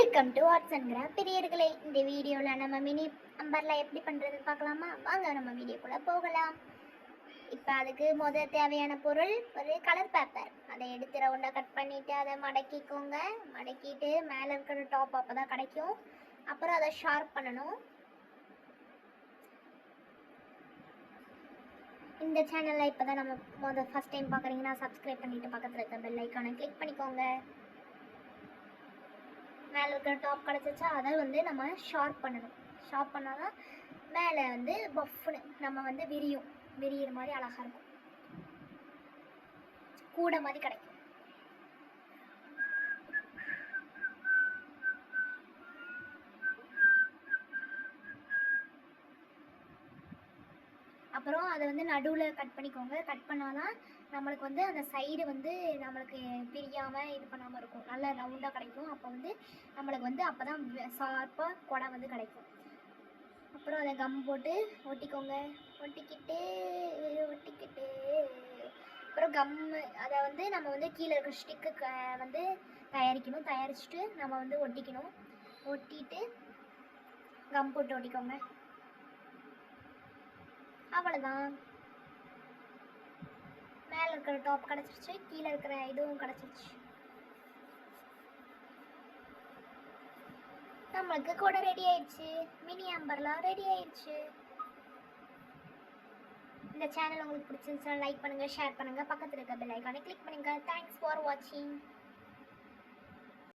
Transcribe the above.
Welcome to arts and craft பிரியர்களே. இந்த வீடியோவில் நம்ம மினி அம்பர்லா எப்படி பண்ணுறதுன்னு பார்க்கலாமா? வாங்க நம்ம வீடியோக்குள்ளே போகலாம். இப்போ அதுக்கு தேவையான பொருள் ஒரு கலர் பேப்பர். அதை எடுத்து ரவுண்டாக கட் பண்ணிவிட்டு அதை மடக்கிக்கோங்க. மடக்கிட்டு மேலே இருக்கிற டாப் அப்போ தான் கிடைக்கும். அப்புறம் அதை ஷார்ப் பண்ணணும். இந்த சேனலில் இப்போ தான் நம்ம ஃபஸ்ட் டைம் பார்க்குறீங்கன்னா சப்ஸ்கிரைப் பண்ணிவிட்டு பக்கத்தில் இருக்க பெல் ஐக்கானை கிளிக் பண்ணிக்கோங்க. மேலே இருக்கிற டாப் கிடச்சிச்சா அதை நம்ம ஷார்ப் பண்ணணும். ஷார்ப் பண்ணால் தான் மேலே பஃப்னு நம்ம விரியிற மாதிரி அழகாக இருக்கும், கூட மாதிரி கிடைக்கும். அப்புறம் அதை நடுவில் கட் பண்ணிக்கோங்க. கட் பண்ணால் தான் நம்மளுக்கு அந்த சைடு நம்மளுக்கு பிரியாமல் இது பண்ணாமல் இருக்கும், நல்லா ரவுண்டாக கிடைக்கும். அப்போ நம்மளுக்கு அப்போ தான் ஷார்ப்பாக குடை கிடைக்கும். அப்புறம் அதை கம் போட்டு ஒட்டிக்கோங்க. ஒட்டிக்கிட்டு அப்புறம் கம்மு அதை நம்ம கீழே இருக்க ஸ்டிக்கு தயாரிக்கணும். தயாரிச்சுட்டு நம்ம ஒட்டிக்கணும். ஒட்டிட்டு கம் போட்டு ஒட்டிக்கோங்க. அவ்வளோதான். மேலே இருக்கிற டாப் கிடச்சிருச்சு, கீழே இருக்கிற இதுவும் கிடச்சிருச்சு. நம்மளுக்கு கூட ரெடி ஆயிடுச்சு. மினி அம்பர்லா ரெடி ஆயிடுச்சு. இந்த சேனல் உங்களுக்கு பிடிச்சிருந்துச்சுன்னா லைக் பண்ணுங்கள், ஷேர் பண்ணுங்கள், பக்கத்தில் இருக்க பெல் ஐக்கானை கிளிக் பண்ணுங்கள். தேங்க்ஸ் ஃபார் வாட்சிங்.